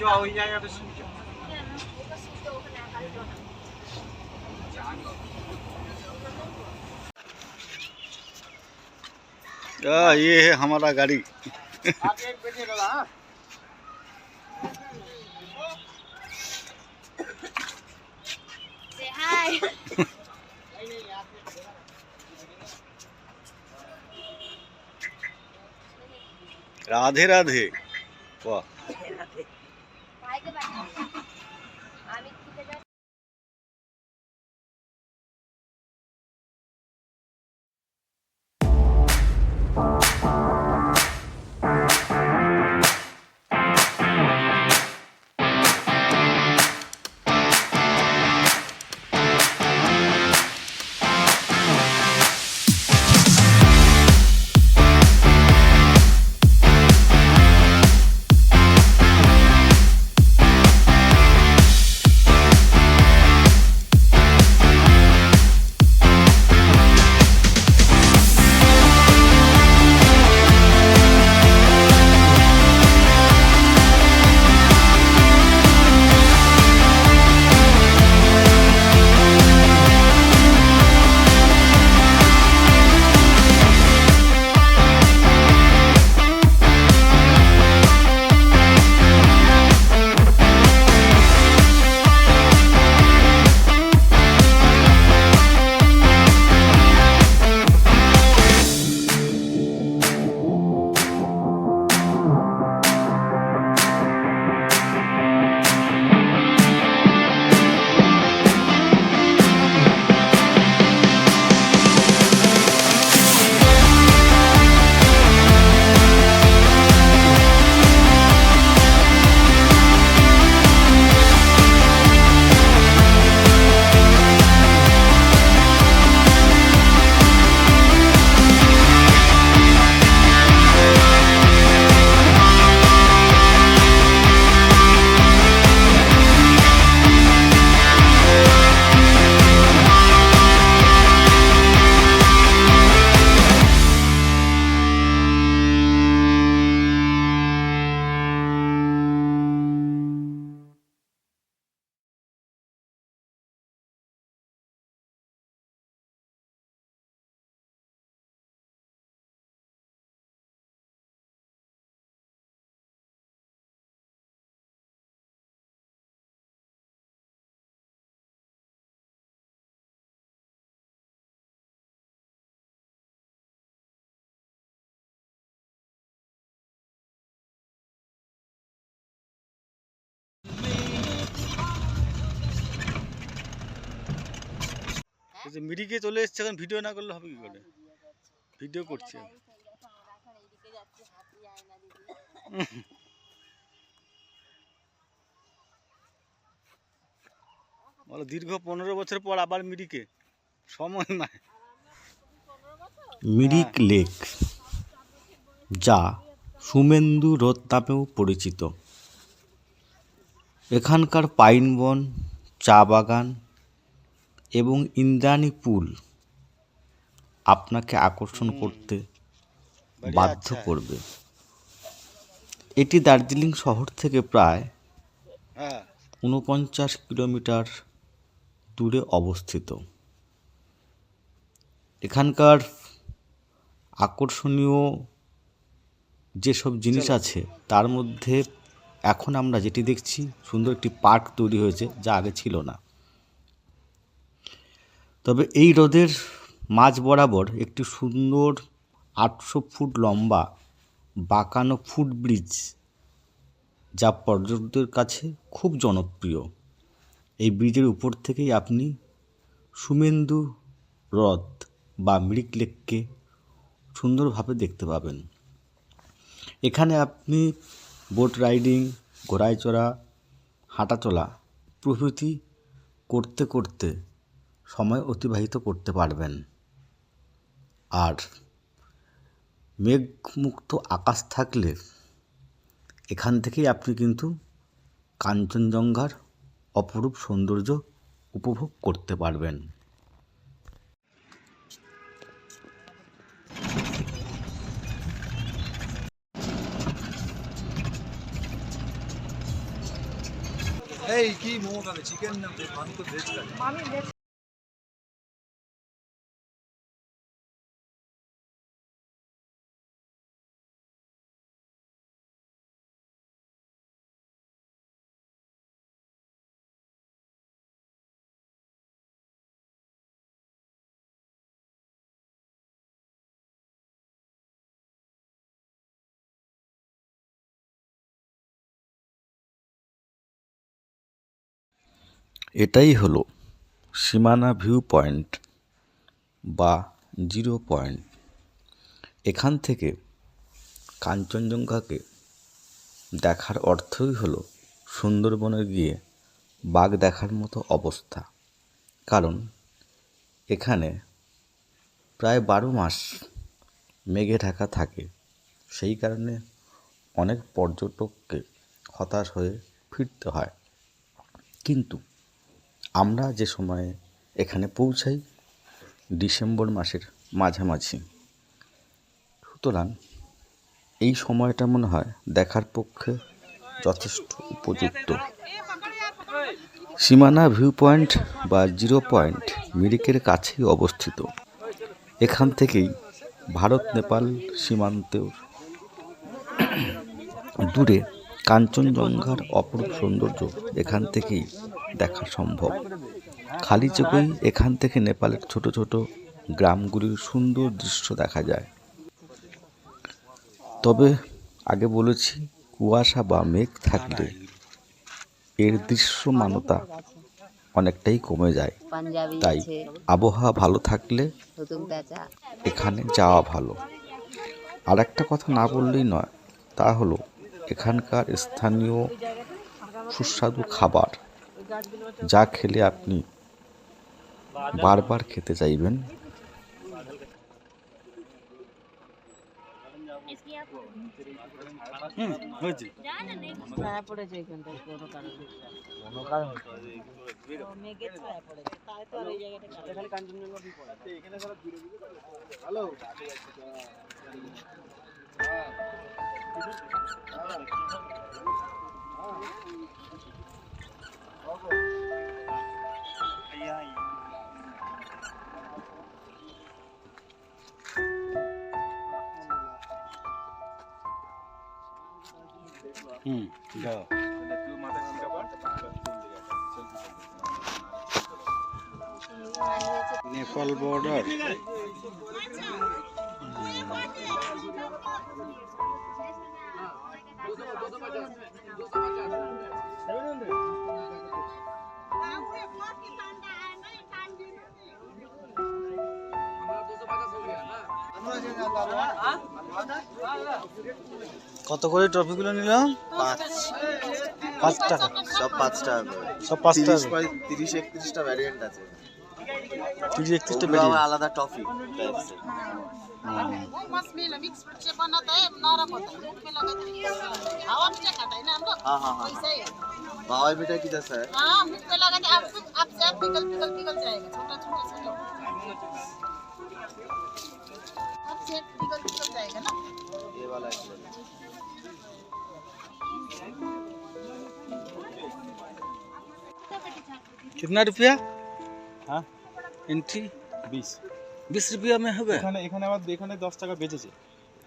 চ ওই জায়গাটা শুনি চ। ये है हमारा गाड़ी। आगे एक बैठे दादा। हाँ Say hi. राधे राधे। वाह भाई के बैठ आमिर की जगह এই যে মিরিকে চলে এসছে, এখন ভিডিও না করলে হবে কি করে? ভিডিও করছে। বলো দীর্ঘ 15 বছর পর আবার মিরিকে, সময় নাই। মিরিক লেক, যা সুমেন্দু হ্রদ নামেও পরিচিত, এখানকার পাইন বন, চা বাগান এবং ইন্দ্রাণী পুল আপনাকে আকর্ষণ করতে বাধ্য করবে। এটি দার্জিলিং শহর থেকে প্রায় হ্যাঁ 49 কিলোমিটার দূরে অবস্থিত। এখানকার আকর্ষণীয় যেসব জিনিস আছে তার মধ্যে এখন আমরা যেটি দেখছি, সুন্দর একটি পার্ক তৈরি হয়েছে যা আগে ছিল না। তবে এই হ্রদের মাঝ বরাবর একটি সুন্দর 800 ফুট লম্বা বাঁকানো ফুটব্রিজ, যা পর্যটকদের কাছে খুব জনপ্রিয়। এই ব্রিজের উপর থেকেই আপনি সুমেন্দু হ্রদ বা মিরিক লেককে সুন্দরভাবে দেখতে পাবেন। এখানে আপনি বোট রাইডিং, ঘোড়ায় চড়া, হাঁটাচলা প্রভৃতি করতে করতে সময় অতিবাহিত করতে পারবেন। আর মেঘমুক্ত আকাশ থাকলে এখান থেকেই আপনি কিন্তু কাঞ্চনজঙ্ঘার অপরূপ সৌন্দর্য উপভোগ করতে পারবেন। এই কি মোমো খাবে চিকেন না ভেজ আমি তো ভেজ খাই এটাই হলো সীমানা ভিউ পয়েন্ট বা 0 পয়েন্ট। এখান থেকে কাঞ্চনজঙ্ঘাকে দেখার অর্থই হলো সুন্দরবনে গিয়ে বাঘ দেখার মতো অবস্থা। কারণ এখানে প্রায় 12 মাস মেঘে ঢাকা থাকে, সেই কারণে অনেক পর্যটককে হতাশ হয়ে ফিরতে হয়। কিন্তু আমরা যে সময়ে এখানে পৌঁছাই ডিসেম্বর মাসের মাঝামাঝি, সুতরাং এই সময়টা মনে হয় দেখার পক্ষে যথেষ্ট উপযুক্ত। সীমানা ভিউ পয়েন্ট বা 0 পয়েন্ট মিরিকের কাছেই অবস্থিত। এখান থেকেই ভারত নেপাল সীমান্তের দূরে কাঞ্চনজঙ্ঘার অপরূপ সৌন্দর্য এখান থেকেই দেখা সম্ভব। খালি চোখেই এখান থেকে নেপালের ছোট ছোট গ্রামগুলির সুন্দর দৃশ্য দেখা যায়। তবে আগে বলেছি, কুয়াশা বা মেঘ থাকলে এর দৃশ্যমানতা অনেকটাই কমে যায়। তাই আবহাওয়া ভালো থাকলে এখানে যাওয়া ভালো। আর একটা কথা না বললেই নয়, তা হলো এখানকার স্থানীয় সুস্বাদু খাবার, যা খেলে আপনি বারবার খেতে চাইবেন। হয়েছে ছায়া পড়েছে এখানটায় কোনো কারণে মেঘের ছায়া পড়েছে, তাই তো আর এই জায়গাটা খালি কাঞ্চনজঙ্ঘা ভিউ পড়ে এখানে সব হ্যালো যাও নেপাল বর্ডার। কত করে ট্রফিগুলো নিলাম? 5 টাকা। সব 5 টাকা করে। সব 5 টাকা। 30-31টা ভ্যারিয়েন্ট আছে। 30-31টা ওগুলো আবার আলাদা টফি টাইপস। हाँ हाँ हाँ बावल बेटा किधर से है? हाँ मुंह पे लगा के आप से आप पिघल पिघल पिघल जाएगा, छोटा छोटा छोटा आप से पिघल पिघल जाएगा ना ये वाला है। कितना रुपया? हाँ एंट्री 20 रुपया में হবে। এখানে আবার এখানে 10 টাকা বেচেছে,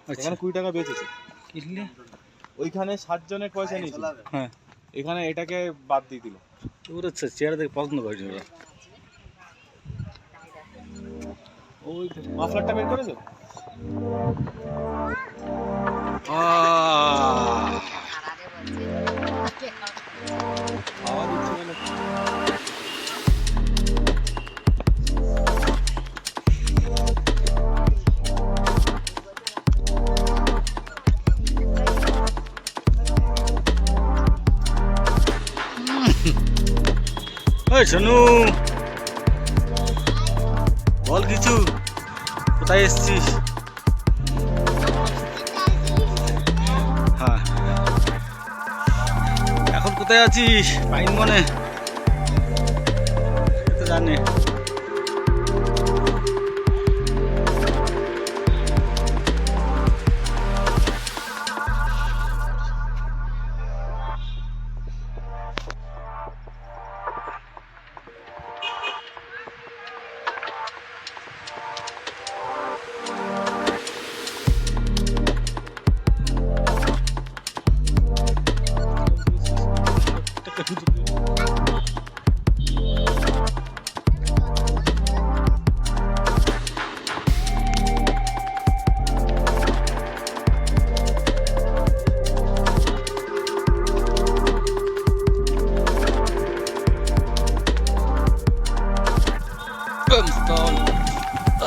এখানে 20 টাকা বেচেছে। কিনলে ওইখানে 60 জনের পয়সা নিয়েছিল, হ্যাঁ এখানে এটাকে বাদ দিয়ে দিল। ওরা চেয়ার দেখে পছন্দ করেনি ওরা। ওই মাফলারটা বের করেছো? খাওয়া দিচ্ছে মানে ওই শোনু, বল কিছু, কোথায় এসছিস? হ্যাঁ এখন কোথায় আছিস? পাইন মনে তো জানে। Aslan.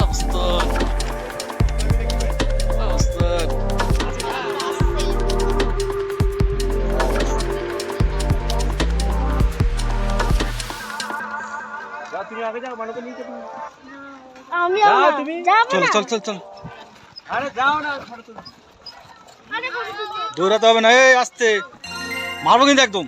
Aslan. Aslan. তুমি আগে যাও, মানুষকে নিয়ে যাও। আমি যাও তুমি। চল চল চল চল আরে যাও না, ফটো তুলো। দৌড়াতে হবে না, এই আসতে মারবো কিন্তু একদম।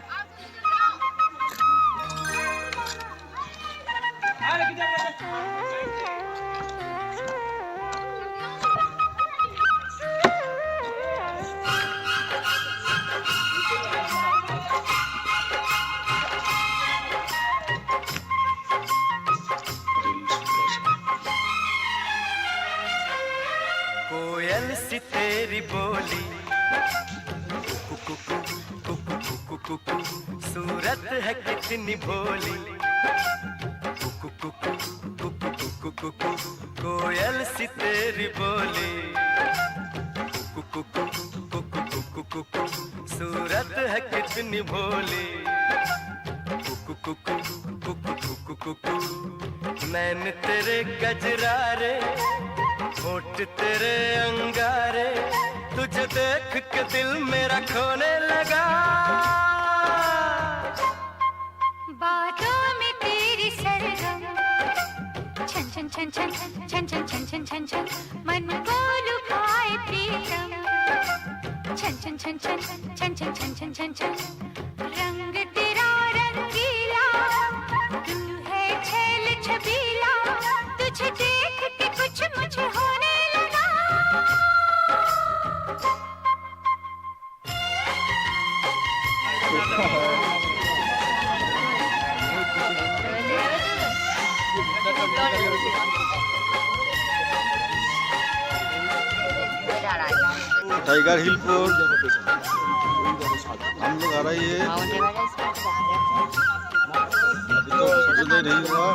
कोयल सी तेरी बोली सूरत है कितनी भोली कोयल सी तेरी बोली सूरत है कितनी भोली नैन तेरे गजरारे होठ तेरे अंगारे तुझे देख के दिल मेरा खोने लगा बातों में तेरी सरगम छन छन छन छन छन छन छन छन छन छन मन को लुभाए प्रीतम छन छन छन छन छन छन छन छन छन छन रंग तेरा रंगीला तू है छैल छबीला तुझे देख के कुछ मुझे होने लगा टाइगर हिल पर हम लोग आ रही है। अभी तो सूर्योदय नहीं हुआ।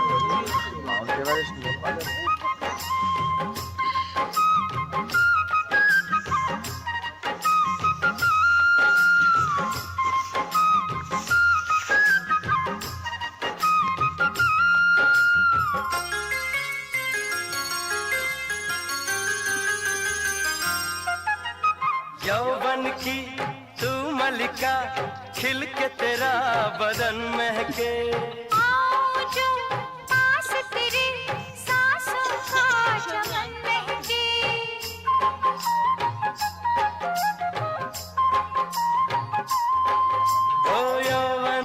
यौवन की तू मलिका खिल के तेरा बदन महके आओ जो पास तेरे सांसों का चमन महके ओ यौवन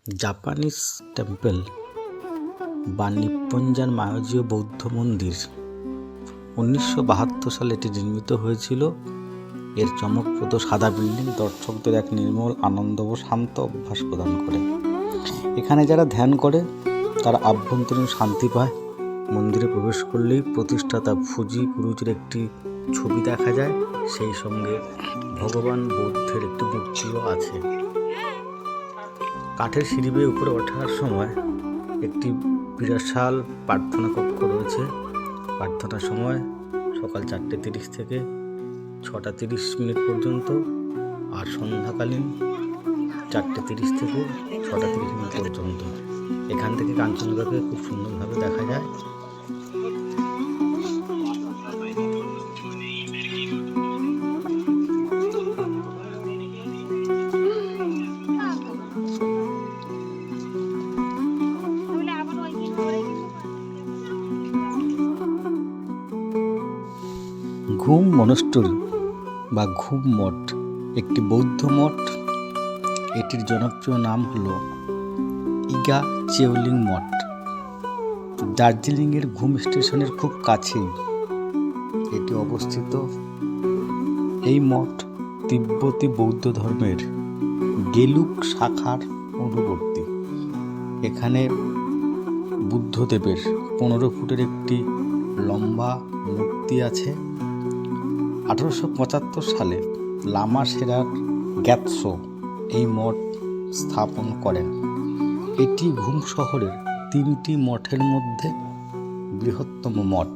জাপানিজ টেম্পল বা নিপ্পনজান মায়োজীয় বৌদ্ধ মন্দির 1972 সালে এটি নির্মিত হয়েছিল। এর চমকপ্রদ সাদা বিল্ডিং দর্শকদের এক নির্মল আনন্দ ও শান্ত অভ্যাস প্রদান করে। এখানে যারা ধ্যান করে তারা আভ্যন্তরীণ শান্তি পায়। মন্দিরে প্রবেশ করলেই প্রতিষ্ঠাতা ফুজি গুরুজির একটি ছবি দেখা যায়, সেই সঙ্গে ভগবান বৌদ্ধের একটি মূর্তিও আছে। কাঠের সিঁড়ি বেয়ে উপরে ওঠার সময় একটি বিশাল প্রার্থনা কক্ষ রয়েছে। প্রার্থনার সময় সকাল 4:30 থেকে 6:30 পর্যন্ত, আর সন্ধ্যাকালীন 4:30 থেকে 6:30 পর্যন্ত। এখান থেকে কাঞ্চনজঙ্ঘাকে খুব সুন্দরভাবে দেখা যায়। ঘুম মনস্টরি বা ঘুম মঠ একটি বৌদ্ধ মঠ। এটির জনপ্রিয় নাম হলো ইগা চেওলিং মঠ। দার্জিলিংয়ের ঘুম স্টেশনের খুব কাছেই এটি অবস্থিত। এই মঠ তিব্বতী বৌদ্ধ ধর্মের গেলুক শাখার অনুবর্তী। এখানে বুদ্ধদেবের 15 ফুটের একটি লম্বা মূর্তি আছে। 1875 সালে লামা সেরার গ্যাতসো এই মঠ স্থাপন করেন। এটি ঘুম শহরের 3টি মঠের মধ্যে বৃহত্তম মঠ।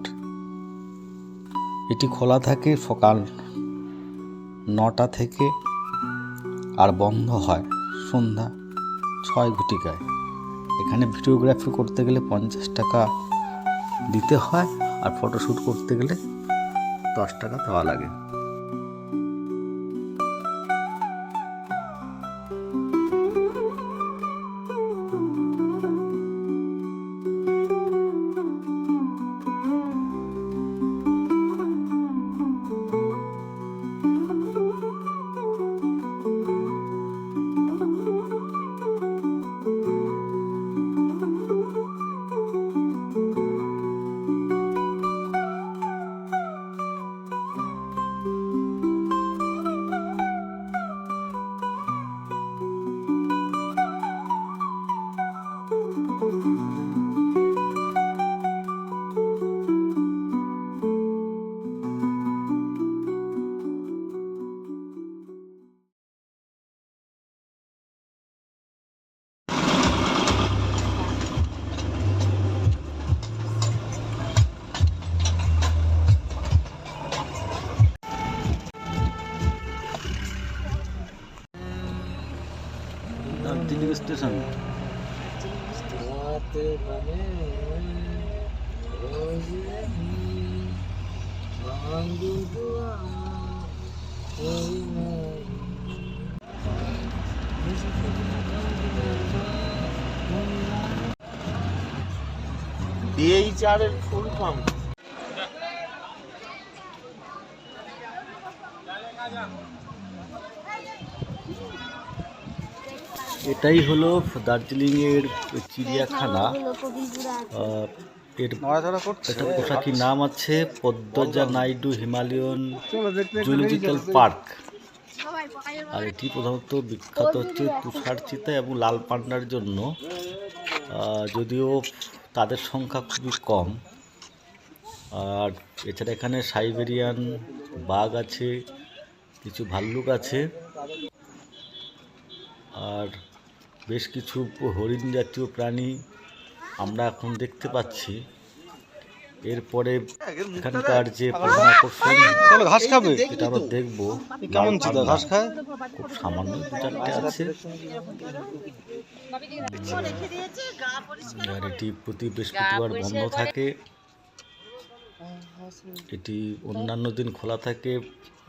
এটি খোলা থাকে সকাল 9টা থেকে আর বন্ধ হয় সন্ধ্যা 6 ঘটিকায়। এখানে ভিডিওগ্রাফি করতে গেলে 50 টাকা দিতে হয়, আর ফটোশ্যুট করতে গেলে 10 টাকা দেওয়া লাগে। দার্জিলিং স্টেশন। DHR এর ফুল ফর্ম এটাই হলো দার্জিলিংয়ের চিড়িয়াখানা। এর একটা পোশাকি নাম আছে Padmaja Naidu Himalayan zoological park. আর এটি প্রধানত বিখ্যাত হচ্ছে তুষার চিতা এবং লাল পান্ডার জন্য, যদিও তাদের সংখ্যা খুবই কম। আর এছাড়া এখানে সাইবেরিয়ান বাঘ আছে, কিছু ভাল্লুক আছে, আর বেশ কিছু হরিণ জাতীয় প্রাণী আমরা এখন দেখতে পাচ্ছি। এরপরে এখানকার যে প্রধান আকর্ষণ ঘাস খাবে, যেটা আমরা দেখবো, কেমন চিতা ঘাস খায়? খুব সামান্য 2-4টে আছে। আর এটি প্রতি বৃহস্পতিবার বন্ধ থাকে। এটি অন্যান্য দিন খোলা থাকে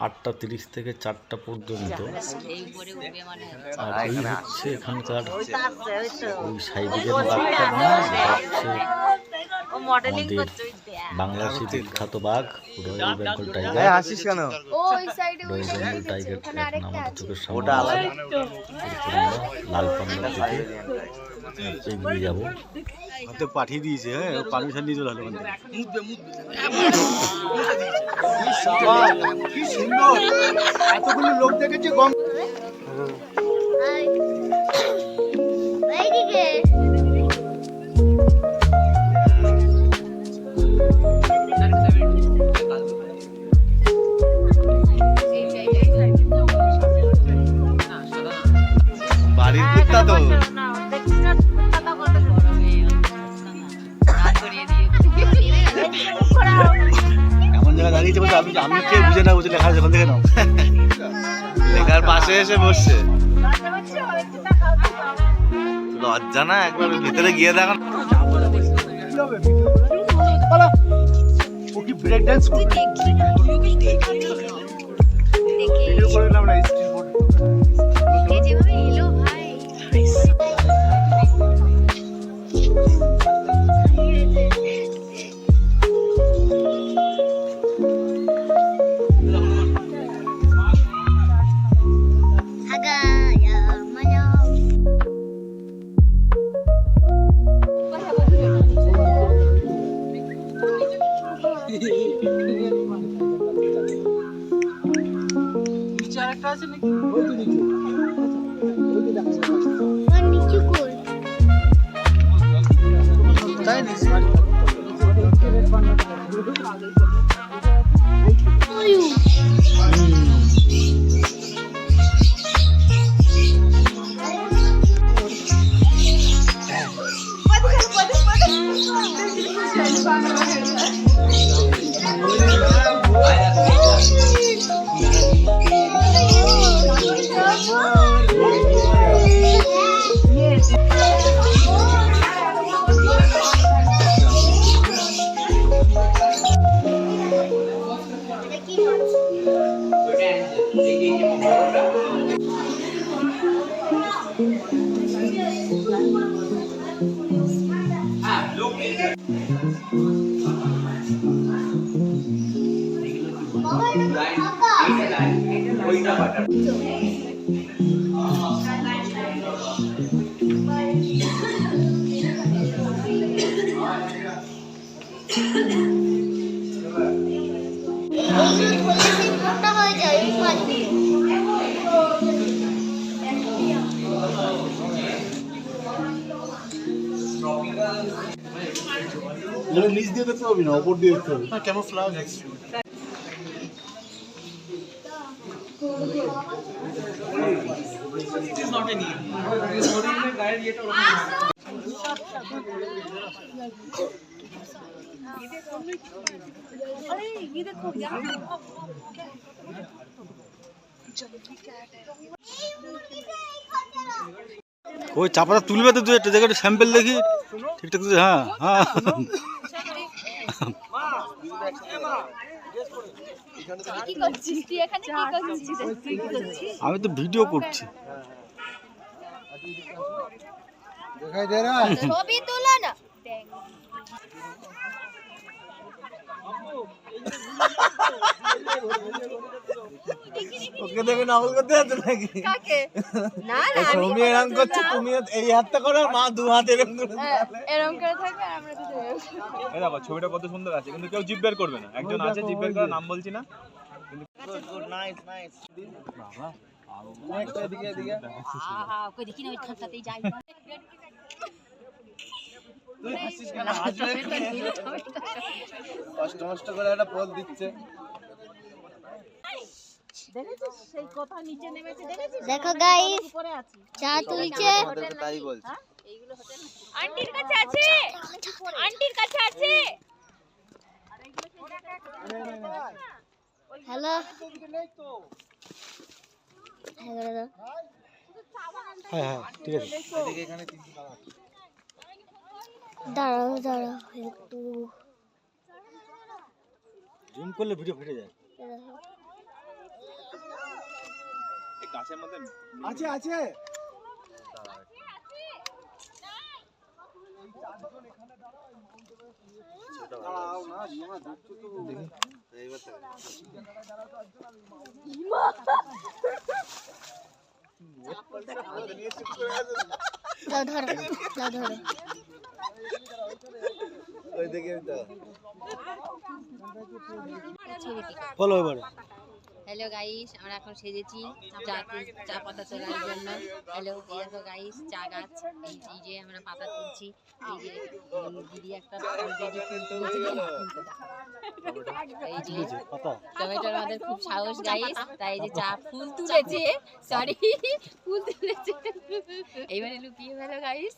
8টা 30 থেকে 4টা পর্যন্ত। আর এই হচ্ছে এখানকার ওই সাইবেরিয়ান বাঘটা না, হচ্ছে আমাদের বাংলাদেশের বিখ্যাত বাঘ রয়্যাল বেঙ্গল টাইগার। ওই সাইডে রয়্যাল বেঙ্গল টাইগার এখন আমাদের চোখের সামনে আছে। এরপরে আমরা লাল পান্ডার দিকে এগিয়ে যাবো। হাতে পাঠিয়ে দিয়েছে, হ্যাঁ পারমিশন নিয়ে চলে হলো। কি সুন্দর, এতগুলো লোক দেখেছি কম। এইদিকে বাড়ির কুত্তা তো এমন জায়গায় দাঁড়িয়েছে বলছে আমি কে বুঝে না বুঝে লেখা যখন দেখে নাও, লেখার পাশে এসে বসছে। লজ্জা না একবার ভিতরে গিয়ে দেখো। ও কি ব্রেক ডান্স করবে? ভিডিও করে নিলাম না, স্ট্রিট ফুড যেভাবে এলো ভাই। নিচে আরেকটা আছে নাকি? মোটা হয়ে যায় এই মাছগুলো। নিচ দিয়ে দেখতে পাবি না, ওপর দিয়ে দেখতে হবে। কেমন ফ্লাওয়ার ওই চাপাটা তুলবে তো, তুই একটা জায়গায় স্যাম্পেল দেখি ঠিকঠাক। হ্যাঁ হ্যাঁ, কি করছিস তুই এখানে, কি করছিস? আমি তো ভিডিও করছি। ছবি তোলা না। ওকে দেখে নকল করতে যাচ্ছে নাকি? কাকে? না না, সৌমি এরকম করছে, তুমি এই হাতটা করো, আর মা দু হাত এরকম করে। এরকম করে থাকে আর আমরা দুটো এই দেখো ছবিটা কত সুন্দর আছে, কিন্তু কেউ জিভ বের করবে না। একজন আছে জিভ বের করার, নাম বলছি না। Nice nice. নেক্সট এদিকে এদিকে। কই দেখি না ওইখানটাতেই যাই। তুই হাসিস কেন? হাসবে কষ্ট কষ্ট করে একটা পোজ দিচ্ছে। দেখো গাইস, চা তুলছে। আমাদেরকে তাই বলছে। আন্টির কাছে আছে, আন্টির কাছে আছে। হ্যালো হ্যাঁ হ্যাঁ, ঠিক আছে। এদিকে এখানে তিনটে টাকা আছে। দাঁড়াও দাঁড়াও একটু। জুম করলে ভিডিও ফেটে যায়। এই গাছের মধ্যে আছে আছে। দাঁড়াও না, না ধরছো তো। এইবার ধরো ধরো। ওই দেখে তো বলো এবারে। হ্যালো গাইস, আমরা এখন সেজেছি চা পাতা তোলার জন্য। হ্যালো, এই দেখো গাইস, চা গাছ। এই যে আমরা পাতা তুলছি। এই যে দিদি একটা অলরেডি ফুল তুলেছে। এই যে টমেটোর আমাদের খুব সাহস গাইস, তাই এই যে চা ফুল তুলেছে, সরি ফুল তুলেছে। এইবারে লুকিয়ে ফেলো গাইস।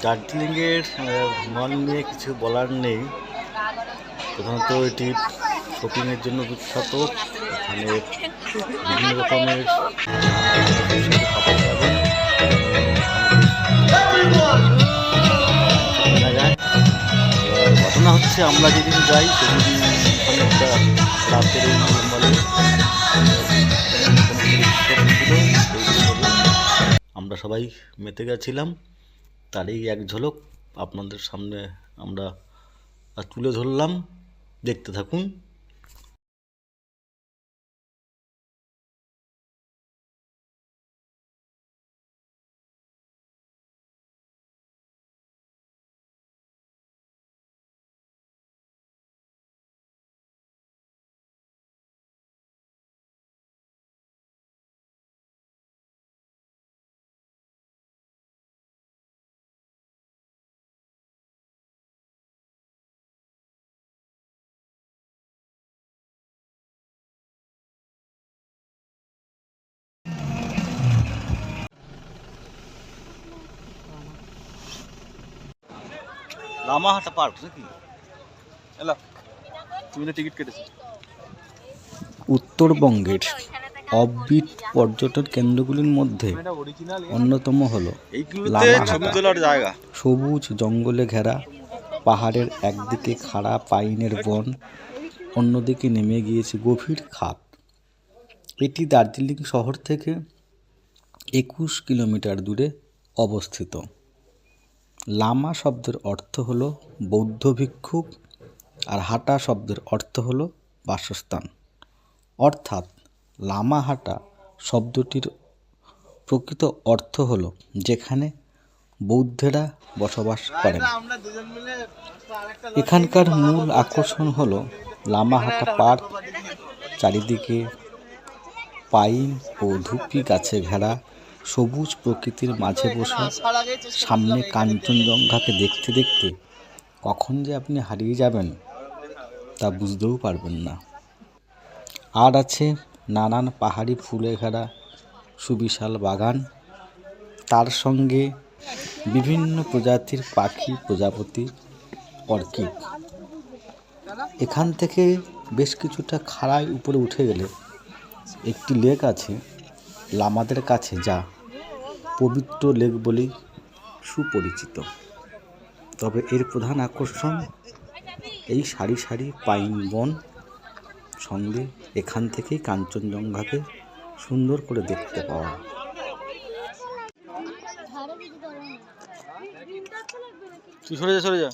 দার্জিলিংয়ের মন নিয়ে কিছু বলার নেই। প্রধানত এটি শপিংয়ের জন্য বিখ্যাত। এখানে বিভিন্ন রকমের খাবার পাবেন, কেনা যায়। ঘটনা হচ্ছে, আমরা যেদিন যাই সেদিন ওখানে একটা রাতের এই মলে আমরা সবাই মেতে গেছিলাম। তারই এক ঝলক আপনাদের সামনে আমরা তুলে ধরলাম, দেখতে থাকুন। লামাহাটা পার্ক নাকি? এলা তুমি তো টিকিট কেটেছো। উত্তরবঙ্গের অফবিট পর্যটন কেন্দ্রগুলির মধ্যে এটা অরিজিনাল অন্যতম হলো এইগুলোতে লামাহাটা। ছবি তোলার জায়গা। সবুজ জঙ্গলে ঘেরা পাহাড়ের একদিকে খাড়া পাইনের বন, অন্যদিকে নেমে গিয়েছে গভীর খাদ। এটি দার্জিলিং শহর থেকে 21 কিলোমিটার দূরে অবস্থিত। লামা শব্দের অর্থ হলো বৌদ্ধ ভিক্ষুক, আর হাটা শব্দের অর্থ হলো বাসস্থান। অর্থাৎ লামাহাটা শব্দটির প্রকৃত অর্থ হলো যেখানে বৌদ্ধেরা বসবাস করেন। এখানকার মূল আকর্ষণ হলো লামাহাটা পার্ক, চারিদিকে পাইন ও ধুপি গাছে ঘেরা সবুজ প্রকৃতির মাঝে বসে সামনে কাঞ্চনজঙ্ঘাকে দেখতে দেখতে কখন যে আপনি হারিয়ে যাবেন তা বুঝতেও পারবেন না। আর আছে নানান পাহাড়ি ফুলে ঘেরা সুবিশাল বাগান, তার সঙ্গে বিভিন্ন প্রজাতির পাখি, প্রজাপতি, অর্কিড। এখান থেকে বেশ কিছুটা খাড়ায় উপরে উঠে গেলে একটি লেক আছে লামাদের কাছে, যা পবিত্র লেক বলেই সুপরিচিত। তবে এর প্রধান আকর্ষণ এই সারি সারি পাইন বন, সঙ্গে এখান থেকেই কাঞ্চনজঙ্ঘাকে সুন্দর করে দেখতে পাওয়া। তুই সরে যা, সরে যা।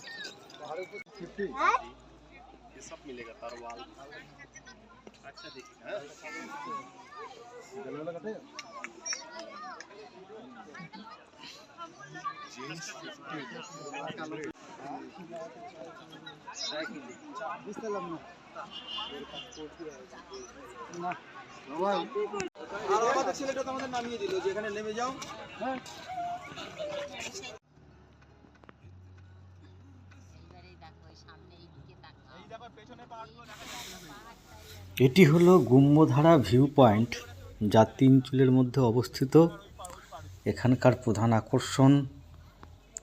আর আমাদের ছেলেটা তো আমাদের নামিয়ে দিল যে এখানে নেমে যাও। হ্যাঁ এটি হলো গুম্বধারা ভিউ পয়েন্ট, যা তিনচুলের মধ্যে অবস্থিত। এখানকার প্রধান আকর্ষণ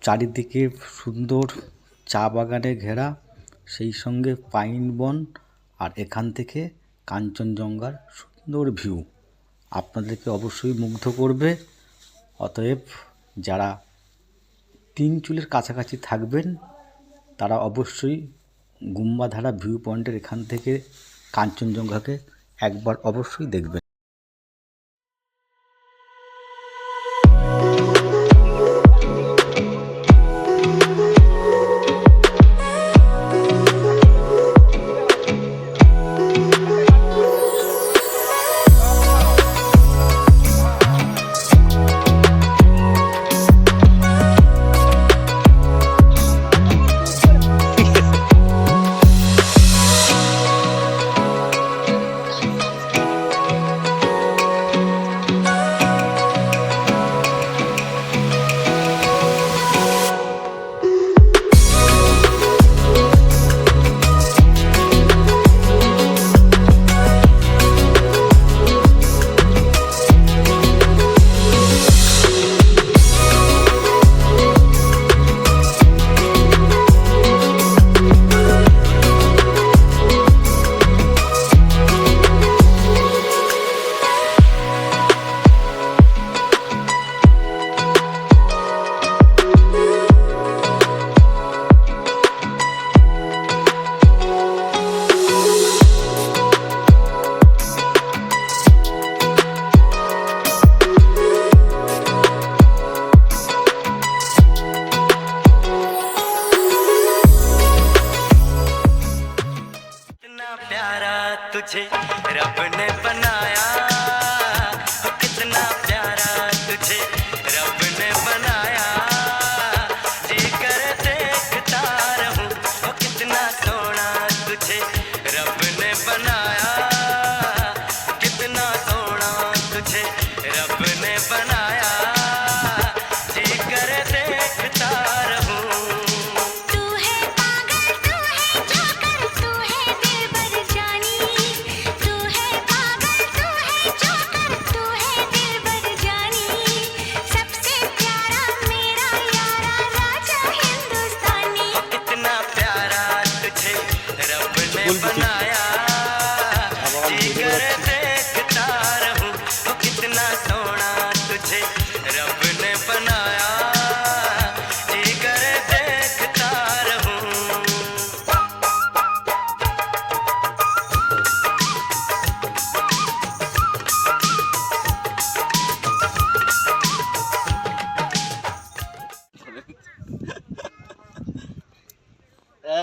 চারিদিকে সুন্দর চা বাগানে ঘেরা, সেই সঙ্গে পাইন বন, আর এখান থেকে কাঞ্চনজঙ্ঘার সুন্দর ভিউ আপনাদেরকে অবশ্যই মুগ্ধ করবে। অতএব যারা তিনচুলের কাছাকাছি থাকবেন তারা অবশ্যই গুম্বাধারা ভিউ পয়েন্টের এখান থেকে কাঞ্চনজঙ্ঘাকে একবার অবশ্যই দেখবেন।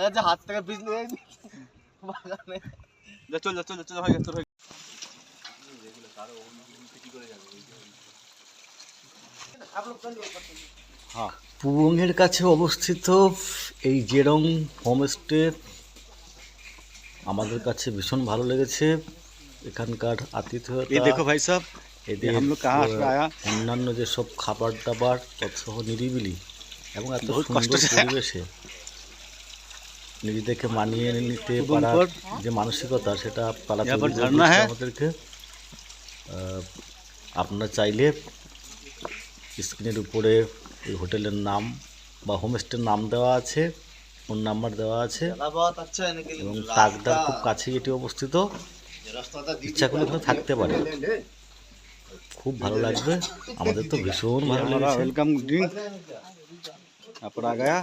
যাচ্ছে হাত থেকে পিছলে বাগানে যা চল হয়ে গেছে তোর হয়ে পুবংয়ের কাছে অবস্থিত এই জেরং হোমস্টে আমাদের কাছে ভীষণ ভালো লেগেছে। এখানকার আতিথেয়তা, ये देखो भाई साहब এদের हम लोग कहाँ से आया অন্যান্য যেসব খাবার দাবার তৎসহ নিরিবিলি এবং এত বহুত কষ্ট সুন্দর से পরিবেশে নিজেদেরকে মানিয়ে নিতে পুবং পারার পর যে মানসিকতা সেটা তারা यहाँ पर তৈরি করে झरना দিয়েছে है। আমাদেরকে। আপনারা চাইলে স্ক্রিনের উপরে এই হোটেলের নাম বা হোমস্টের নাম দেওয়া আছে, ফোন নাম্বার দেওয়া আছে बहुत अच्छा है लेकिन এবং তাকদার খুব কাছেই এটি অবস্থিত। ইচ্ছা করলে এখানে থাকতে পারে, খুব ভালো লাগবে। আমাদের তো ভীষণ ভালো हमारा লেগেছে। वेलकम ड्रिंक यहाँ पर आ गया।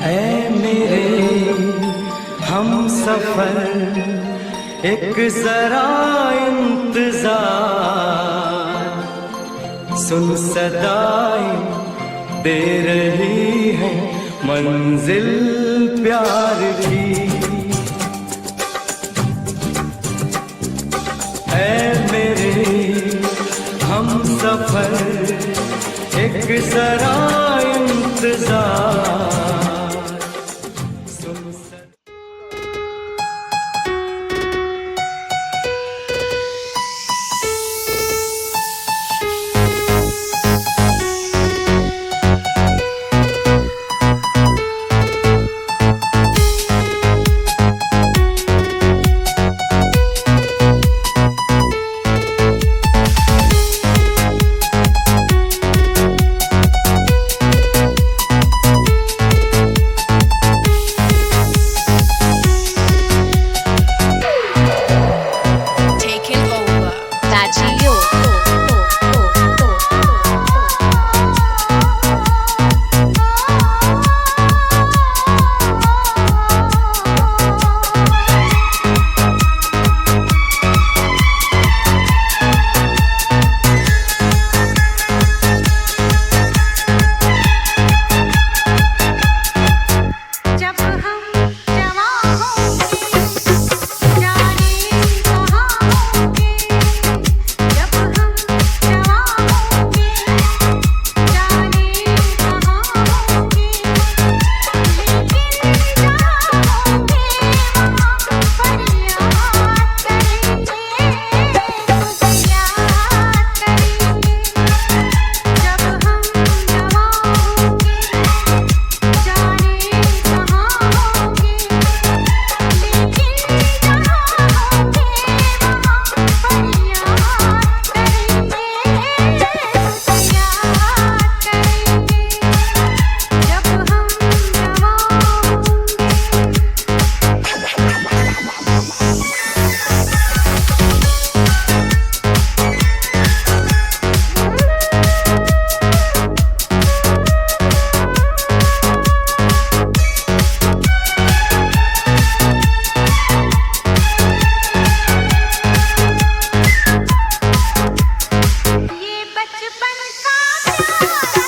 ऐ मेरे हम सफर एक जरा इंतजार, सुन सदाएं दे रही है मंजिल प्यार की। ऐ मेरे हम सफर एक जरा इंतजार, ये बचपन का प्यार